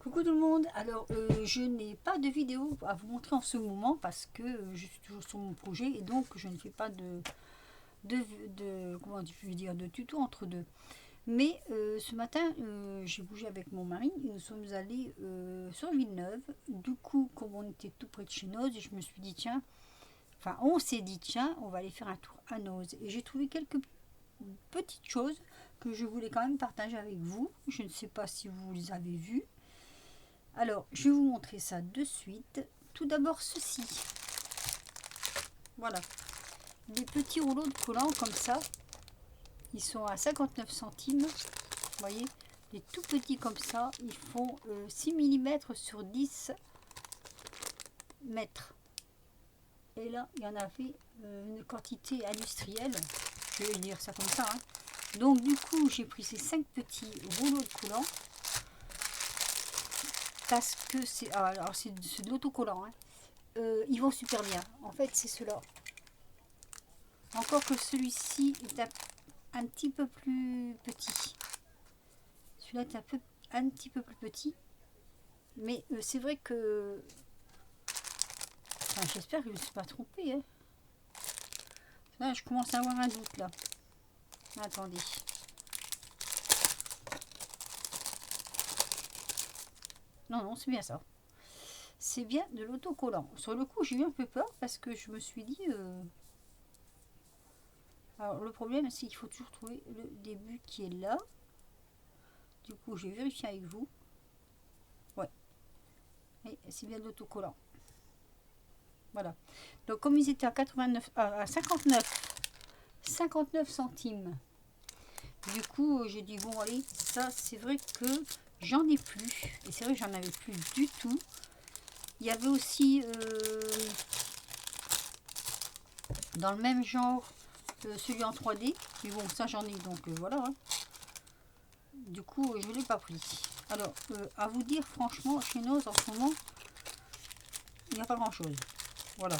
Coucou tout le monde, alors je n'ai pas de vidéo à vous montrer en ce moment parce que je suis toujours sur mon projet et donc je ne fais pas comment je veux dire, de tuto entre deux. Mais ce matin j'ai bougé avec mon mari et nous sommes allés sur Villeneuve. Du coup, comme on était tout près de chez Noz, je me suis dit tiens, enfin on s'est dit tiens, on va aller faire un tour à Noz. Et j'ai trouvé quelques petites choses que je voulais quand même partager avec vous. Je ne sais pas si vous les avez vues. Alors, je vais vous montrer ça de suite. Tout d'abord, ceci. Voilà. Des petits rouleaux de collants comme ça. Ils sont à 59 centimes. Vous voyez, des tout petits comme ça. Ils font 6 mm sur 10 mètres. Et là, il y en avait une quantité industrielle. Je vais dire ça comme ça. Hein. Donc, du coup, j'ai pris ces 5 petits rouleaux de collants. Parce que c'est... Ah, alors, c'est de l'autocollant. Hein. Ils vont super bien. En fait, c'est cela. Encore que celui-ci est un petit peu plus petit. Celui-là est un petit peu plus petit. Mais c'est vrai que... Enfin, j'espère que je ne me suis pas trompée. Hein. Là, je commence à avoir un doute, là. Attendez. Non, non, c'est bien ça. C'est bien de l'autocollant. Sur le coup, j'ai eu un peu peur parce que je me suis dit... Alors, le problème, c'est qu'il faut toujours trouver le début qui est là. Du coup, j'ai vérifié avec vous. Ouais. Et c'est bien de l'autocollant. Voilà. Donc, comme ils étaient à 59 centimes. Du coup, j'ai dit, bon, allez, ça, c'est vrai que j'en ai plus. Et c'est vrai que j'en avais plus du tout. Il y avait aussi, dans le même genre, celui en 3D. Mais bon, ça, j'en ai, donc voilà. Hein. Du coup, je ne l'ai pas pris. Alors, à vous dire, franchement, chez nous, en ce moment, il n'y a pas grand-chose. Voilà.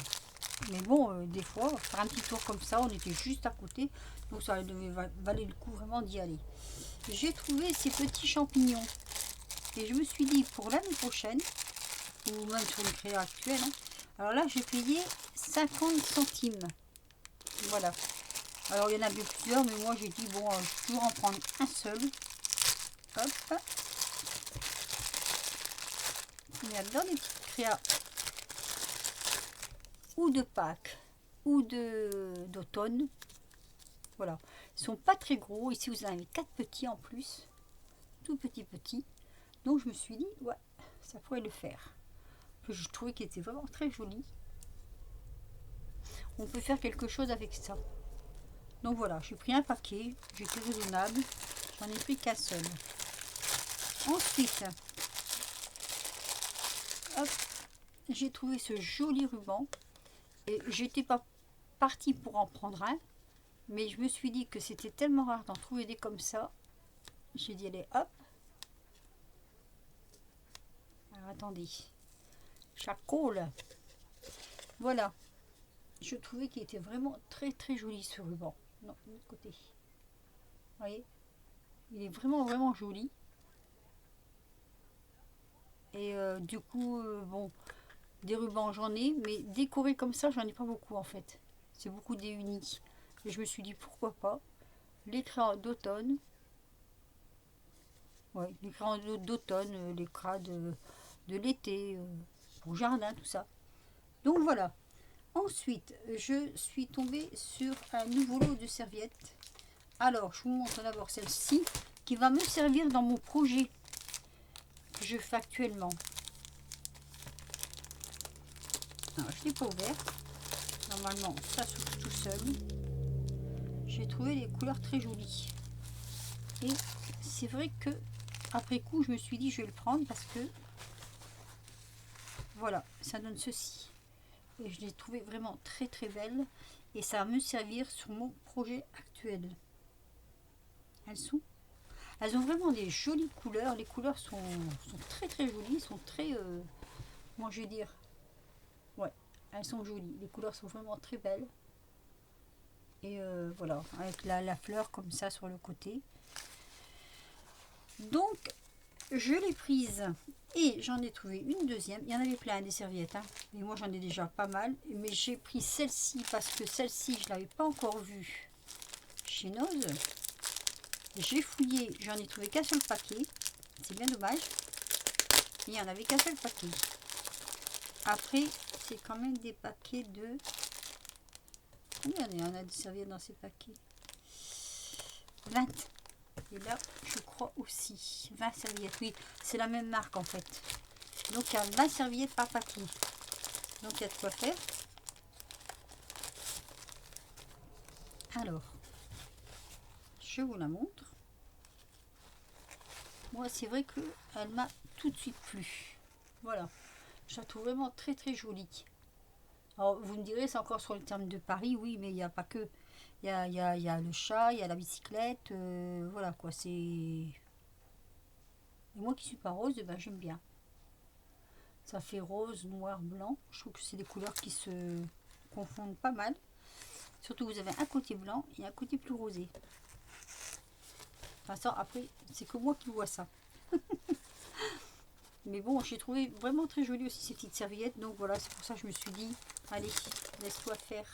Mais bon, des fois, faire un petit tour comme ça, on était juste à côté. Donc, ça devait valer le coup vraiment d'y aller. J'ai trouvé ces petits champignons. Et je me suis dit, pour l'année prochaine, ou même sur le créa actuel, hein, alors là, j'ai payé 50 centimes. Voilà. Alors, il y en avait plusieurs, mais moi, j'ai dit, bon, je vais toujours en prendre un seul. Hop. Il y a dans les petites créas ou de Pâques ou d'automne. Voilà. Ils sont pas très gros. Ici, vous en avez 4 petits en plus. Tout petits. Donc, je me suis dit, ouais, ça pourrait le faire. Je trouvais qu'il était vraiment très joli. On peut faire quelque chose avec ça. Donc voilà, j'ai pris un paquet. J'étais raisonnable. J'en ai pris qu'un seul. Ensuite, hop, j'ai trouvé ce joli ruban. Et j'étais pas partie pour en prendre un. Mais je me suis dit que c'était tellement rare d'en trouver des comme ça. J'ai dit, allez, hop. Alors, attendez. Ça colle. Voilà. Je trouvais qu'il était vraiment très joli ce ruban. Non, de l'autre côté. Vous voyez, il est vraiment joli. Et du coup, bon, des rubans j'en ai, mais décorés comme ça, j'en ai pas beaucoup en fait. C'est beaucoup des unis. Et je me suis dit pourquoi pas. L'écran d'automne. Ouais, l'écran d'automne, l'écran de l'été, pour jardin, tout ça. Donc voilà. Ensuite, je suis tombée sur un nouveau lot de serviettes. Alors, je vous montre d'abord celle-ci qui va me servir dans mon projet que je fais actuellement. Alors, je ne l'ai pas ouvert. Normalement, ça s'ouvre tout seul. J'ai trouvé les couleurs très jolies. Et c'est vrai que après coup, je me suis dit je vais le prendre parce que voilà, ça donne ceci. Et je l'ai trouvé vraiment très belle. Et ça va me servir sur mon projet actuel. Elles ont vraiment des jolies couleurs. Les couleurs sont très jolies. Sont très... comment je vais dire, ouais, elles sont jolies. Les couleurs sont vraiment très belles. Et voilà, avec la fleur comme ça sur le côté. Donc, je l'ai prise Et j'en ai trouvé une deuxième. Il y en avait plein des serviettes. Hein. Mais moi j'en ai déjà pas mal. Mais j'ai pris celle-ci parce que celle-ci je ne l'avais pas encore vue chez Noz. J'ai fouillé. J'en ai trouvé qu'un seul paquet. C'est bien dommage. Il n'y en avait qu'un seul paquet. Après c'est quand même des paquets de... Combien il y en a des serviettes dans ces paquets? 20. Et là, je crois aussi 20 serviettes. Oui, c'est la même marque en fait. Donc, il y a 20 serviettes par paquet. Donc, il y a de quoi faire. Alors, je vous la montre. Moi, c'est vrai qu'elle m'a tout de suite plu. Voilà. Je la trouve vraiment très très jolie. Alors, vous me direz, c'est encore sur le terme de Paris. Oui, mais il n'y a pas que. Il y a le chat, il y a la bicyclette. Voilà quoi, c'est... Et moi qui suis pas rose, eh ben, j'aime bien. Ça fait rose, noir, blanc. Je trouve que c'est des couleurs qui se confondent pas mal. Surtout vous avez un côté blanc et un côté plus rosé. Enfin ça, après, c'est que moi qui vois ça. Mais bon, j'ai trouvé vraiment très joli aussi ces petites serviettes. Donc voilà, c'est pour ça que je me suis dit, allez, laisse-toi faire.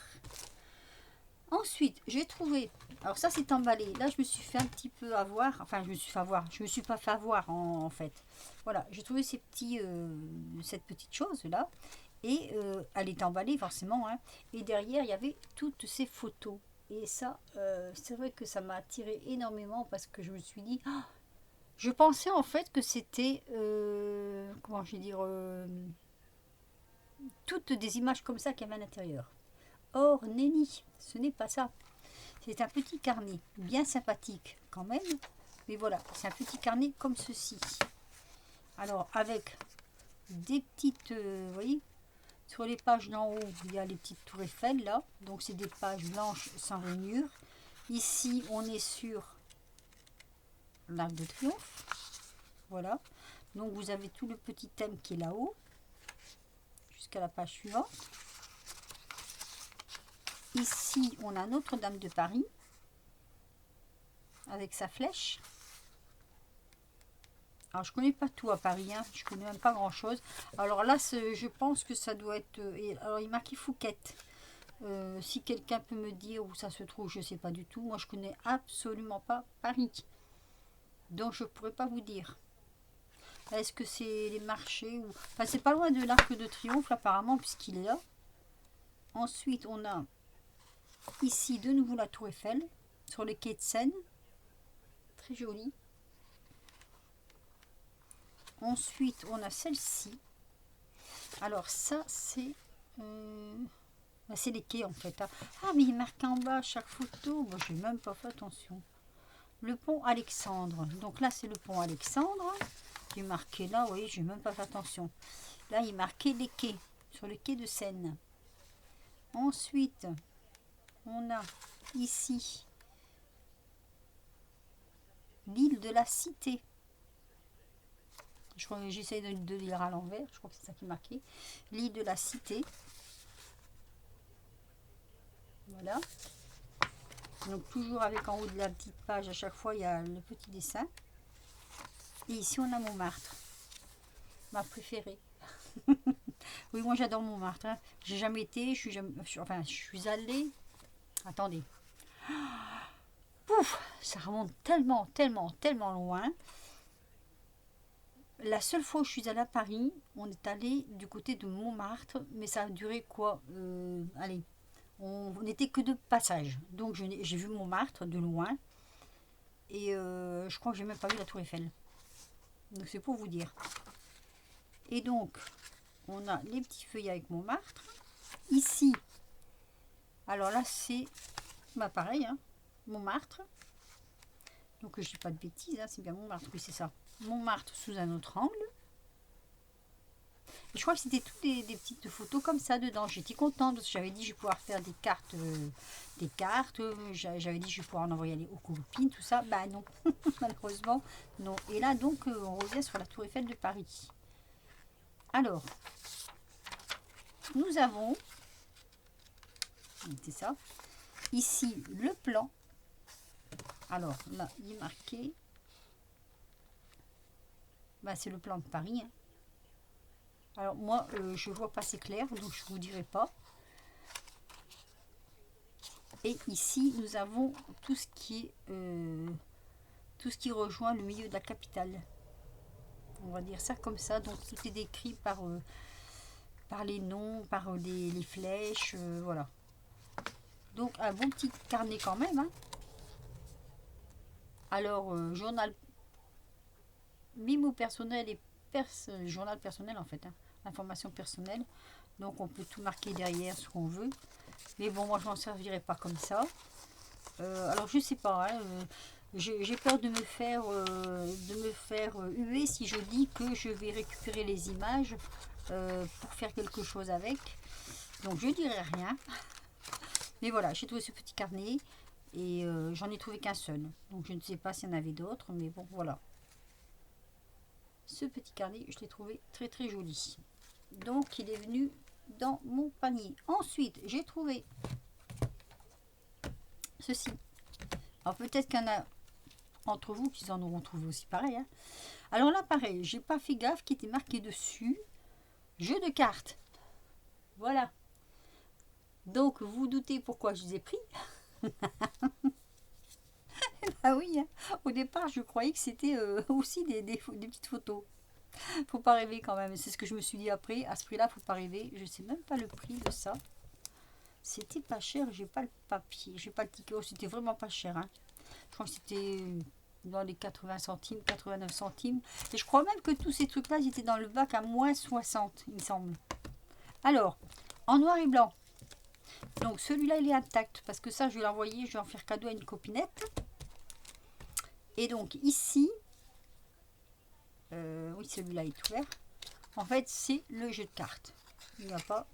Ensuite, j'ai trouvé... Alors ça, c'est emballé. Là, je me suis fait un petit peu avoir. Enfin, je me suis fait avoir. Je me suis pas fait avoir en fait. Voilà, j'ai trouvé ces petits, cette petite chose-là. Et elle est emballée forcément. Hein. Et derrière, il y avait toutes ces photos. Et ça, c'est vrai que ça m'a attiré énormément parce que je me suis dit... Ah, je pensais en fait que c'était... comment je vais dire... toutes des images comme ça qu'il y avait à l'intérieur. Or, nenni, ce n'est pas ça. C'est un petit carnet, bien sympathique quand même. Mais voilà, c'est un petit carnet comme ceci. Alors, avec des petites... vous voyez, sur les pages d'en haut, il y a les petites tours Eiffel, là. Donc, c'est des pages blanches sans rainure. Ici, on est sur l'Arc de Triomphe. Voilà. Donc, vous avez tout le petit thème qui est là-haut. Jusqu'à la page suivante. Ici, on a Notre-Dame de Paris. Avec sa flèche. Alors, je connais pas tout à Paris, hein. Je connais même pas grand chose. Alors là, je pense que ça doit être... alors, il marque Fouquette. Si quelqu'un peut me dire où ça se trouve, je sais pas du tout. Moi, je connais absolument pas Paris. Donc, je pourrais pas vous dire. Est-ce que c'est les marchés ou... Enfin, c'est pas loin de l'Arc de Triomphe, apparemment, puisqu'il est là. Ensuite, on a ici de nouveau la Tour Eiffel, sur le quai de Seine. Très joli. Ensuite, on a celle-ci. Alors, ça, c'est... c'est les quais, en fait. Hein. Ah, mais il est marqué en bas chaque photo. Bon, je n'ai même pas fait attention. Le pont Alexandre. Donc là, c'est le pont Alexandre. Qui est marqué là, vous voyez, je n'ai même pas fait attention. Là, il est marqué les quais. Sur le quai de Seine. Ensuite, on a ici l'île de la Cité. Je crois que j'essaie de lire à l'envers. Je crois que c'est ça qui est marqué. L'île de la Cité. Voilà. Donc toujours avec en haut de la petite page, à chaque fois, il y a le petit dessin. Et ici, on a Montmartre. Ma préférée. Oui, moi j'adore Montmartre. Hein. J'ai jamais été, enfin, je suis allée. Attendez. Pouf, ça remonte tellement, tellement, tellement loin. La seule fois où je suis allée à Paris, on est allé du côté de Montmartre, mais ça a duré quoi allez, on n'était que de passage. Donc j'ai vu Montmartre de loin. Et je crois que j'ai même pas vu la Tour Eiffel. Donc c'est pour vous dire. Et donc, on a les petits feuilles avec Montmartre. Ici, alors là c'est pareil, hein, Montmartre. Donc je dis pas de bêtises, hein, c'est bien Montmartre, oui c'est ça. Montmartre sous un autre angle. Et je crois que c'était toutes des petites photos comme ça dedans. J'étais contente parce que j'avais dit que je vais pouvoir faire des cartes. J'avais dit que je vais pouvoir en envoyer aux copines, tout ça. Bah non, malheureusement, non. Et là donc, on revient sur la Tour Eiffel de Paris. Alors, nous avons, c'est ça, ici le plan. Alors là, il est marqué, bah, c'est le plan de Paris. Hein. Alors moi, je vois pas assez clair, donc je vous dirai pas. Et ici, nous avons tout ce qui est tout ce qui rejoint le milieu de la capitale. On va dire ça comme ça. Donc tout est décrit par les noms, par les flèches, voilà. Donc un bon petit carnet quand même, hein. Alors journal mimo personnel et journal personnel en fait, hein, information personnelle. Donc on peut tout marquer derrière ce qu'on veut. Mais bon, moi je m'en servirai pas comme ça. Alors je sais pas, hein, j'ai peur de me faire huer si je dis que je vais récupérer les images pour faire quelque chose avec. Donc je dirai rien. Mais voilà, j'ai trouvé ce petit carnet et j'en ai trouvé qu'un seul. Donc je ne sais pas s'il y en avait d'autres, mais bon voilà. Ce petit carnet, je l'ai trouvé très très joli. Donc il est venu dans mon panier. Ensuite, j'ai trouvé ceci. Alors peut-être qu'il y en a entre vous qui en auront trouvé aussi pareil, hein. Alors là pareil, j'ai pas fait gaffe qu'il était marqué dessus jeu de cartes. Voilà. Donc vous vous doutez pourquoi je les ai pris. Ah oui, hein. Au départ je croyais que c'était aussi des petites photos. Faut pas rêver quand même, c'est ce que je me suis dit après. À ce prix là faut pas rêver. Je sais même pas le prix de ça. C'était pas cher, j'ai pas le papier, j'ai pas le ticket. Oh, c'était vraiment pas cher, hein. Je crois que c'était dans les 80 centimes, 89 centimes. Et je crois même que tous ces trucs-là, ils étaient dans le bac à moins 60, il me semble. Alors, en noir et blanc. Donc celui-là, il est intact parce que ça, je vais l'envoyer, je vais en faire cadeau à une copinette. Et donc ici, oui, celui-là est ouvert. En fait, c'est le jeu de cartes. Il n'y a pas.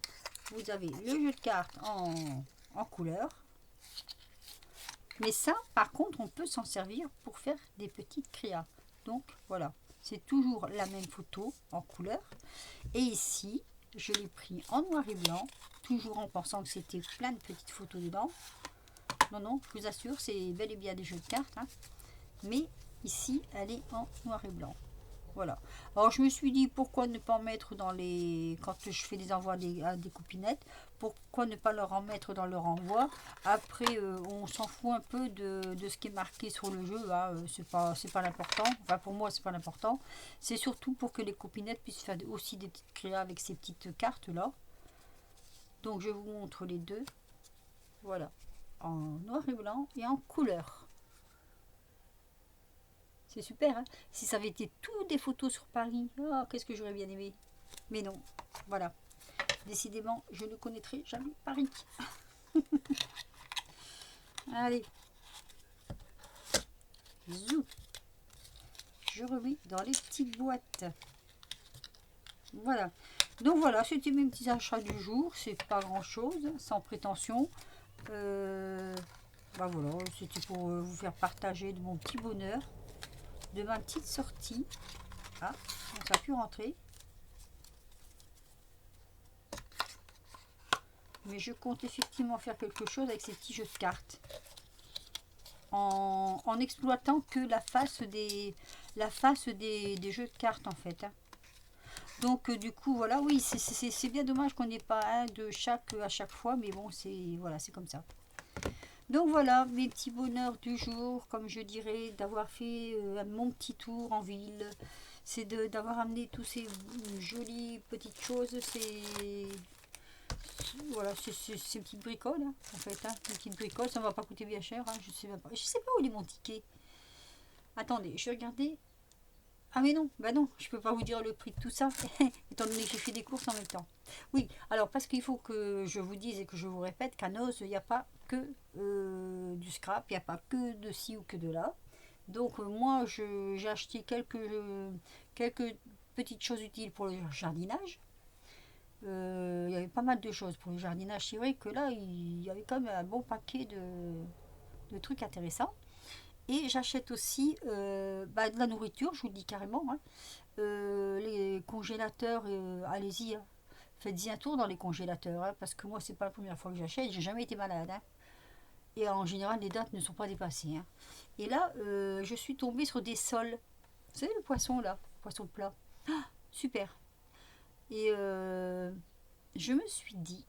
Vous avez le jeu de cartes en couleur. Mais ça, par contre, on peut s'en servir pour faire des petites créas. Donc voilà, c'est toujours la même photo en couleur. Et ici, je l'ai pris en noir et blanc, toujours en pensant que c'était plein de petites photos dedans. Non, non, je vous assure, c'est bel et bien des jeux de cartes, hein. Mais ici, elle est en noir et blanc. Voilà. Alors je me suis dit pourquoi ne pas en mettre dans les... Quand je fais des envois à des copinettes, pourquoi ne pas leur en mettre dans leur envoi. Après on s'en fout un peu de ce qui est marqué sur le jeu, hein. C'est pas l'important. Enfin pour moi c'est pas l'important. C'est surtout pour que les copinettes puissent faire aussi des petites créas avec ces petites cartes là. Donc je vous montre les deux. Voilà. En noir et blanc et en couleur. C'est super, hein. Si ça avait été tout des photos sur Paris, oh, qu'est-ce que j'aurais bien aimé. Mais non, voilà. Décidément, je ne connaîtrai jamais Paris. Allez. Zou. Je remets dans les petites boîtes. Voilà. Donc voilà, c'était mes petits achats du jour. C'est pas grand-chose, sans prétention. Bah voilà, c'était pour vous faire partager de mon petit bonheur, de ma petite sortie. Ah, ça a pu rentrer. Mais je compte effectivement faire quelque chose avec ces petits jeux de cartes. En exploitant que la face des jeux de cartes en fait, hein. Donc du coup voilà, oui, c'est bien dommage qu'on n'ait pas un de chaque à chaque fois, mais bon, c'est voilà, c'est comme ça. Donc voilà, mes petits bonheurs du jour, comme je dirais, d'avoir fait mon petit tour en ville. C'est d'avoir amené tous ces jolies petites choses, voilà, c'est une petite bricole, hein, en fait, hein, une petite bricole, ça ne va pas coûter bien cher, hein, je sais pas où il est mon ticket. Attendez, je vais regarder. Ah mais non, bah non, je peux pas vous dire le prix de tout ça, étant donné que j'ai fait des courses en même temps. Oui, alors parce qu'il faut que je vous dise et que je vous répète qu'à Noz, il n'y a pas que du scrap, il n'y a pas que de ci ou que de là. Donc moi, j'ai acheté quelques petites choses utiles pour le jardinage. Il y avait pas mal de choses pour le jardinage. C'est vrai que là, il y avait quand même un bon paquet de trucs intéressants. Et j'achète aussi de la nourriture, je vous le dis carrément, hein. Les congélateurs, allez-y, hein. Faites-y un tour dans les congélateurs, hein, parce que moi, c'est pas la première fois que j'achète, j'ai jamais été malade, hein. Et en général, les dates ne sont pas dépassées, hein. Et là, je suis tombée sur des sols. Vous savez, le poisson là, poisson plat. Ah, super. Et je me suis dit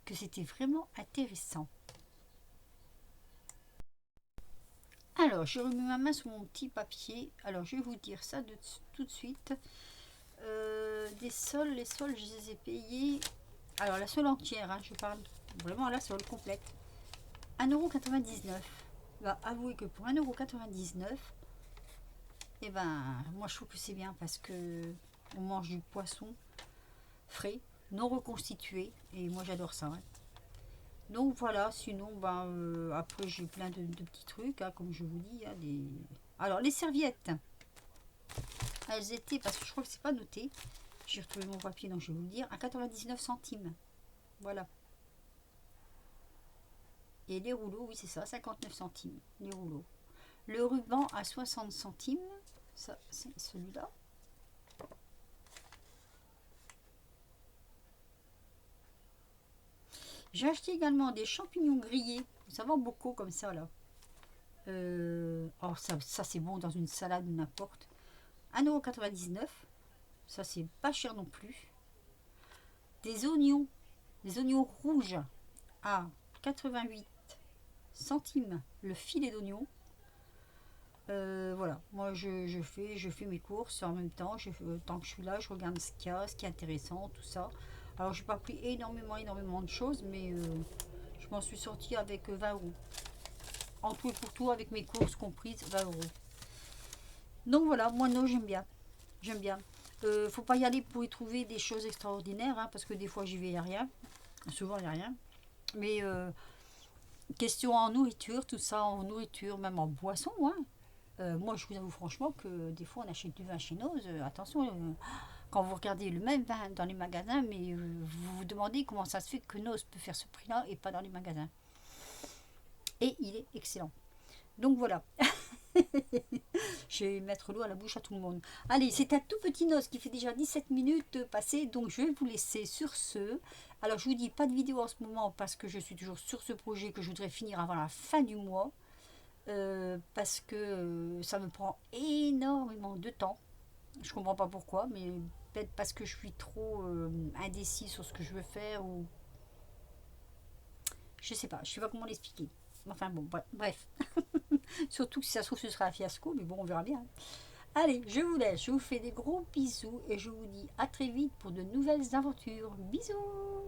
que c'était vraiment intéressant. Alors, j'ai remis ma main sur mon petit papier. Alors, je vais vous dire ça tout de suite. Des sols, les sols, je les ai payés. Alors, la sole entière, hein, je parle vraiment la sole complète. 1,99 €. Bah, avouez que pour 1,99 €, eh ben, moi je trouve que c'est bien parce que on mange du poisson frais, non reconstitué, et moi j'adore ça. Hein. Donc voilà, sinon, ben, après j'ai plein de petits trucs, hein, comme je vous dis. Hein, alors, les serviettes, elles étaient, parce que je crois que c'est pas noté, j'ai retrouvé mon papier, donc je vais vous le dire, à 99 centimes. Voilà. Et les rouleaux, oui, c'est ça, 59 centimes, les rouleaux. Le ruban à 60 centimes, ça, c'est celui-là. J'ai acheté également des champignons grillés, ça va beaucoup comme ça, là. Oh, ça c'est bon dans une salade ou n'importe. 1,99 €, ça c'est pas cher non plus. Des oignons rouges à 88 centimes le filet d'oignon. Voilà, moi je fais mes courses en même temps. Tant que je suis là, je regarde ce qu'il y a, ce qui est intéressant, tout ça. Alors, j'ai pas pris énormément de choses, mais je m'en suis sortie avec 20 euros. En tout et pour tout, avec mes courses comprises, 20 euros. Donc voilà, moi non, j'aime bien. J'aime bien. Faut pas y aller pour y trouver des choses extraordinaires, hein, parce que des fois j'y vais, il n'y a rien. Souvent, il n'y a rien. Mais question en nourriture, tout ça en nourriture, même en boisson, hein. Moi, je vous avoue franchement que des fois, on achète du vin chez Noz. Attention, quand vous regardez le même vin dans les magasins, mais vous vous demandez comment ça se fait que Noz peut faire ce prix-là et pas dans les magasins. Et il est excellent. Donc voilà. Je vais mettre l'eau à la bouche à tout le monde. Allez, c'est un tout petit Noz qui fait déjà 17 minutes passées, donc je vais vous laisser sur ce. Alors, je vous dis pas de vidéo en ce moment parce que je suis toujours sur ce projet que je voudrais finir avant la fin du mois. Parce que ça me prend énormément de temps. Je comprends pas pourquoi, mais peut-être parce que je suis trop indécis sur ce que je veux faire, ou je sais pas comment l'expliquer. Enfin bon, bref. Surtout que si ça se trouve, ce sera un fiasco, mais bon, on verra bien. Allez, je vous laisse, je vous fais des gros bisous et je vous dis à très vite pour de nouvelles aventures. Bisous!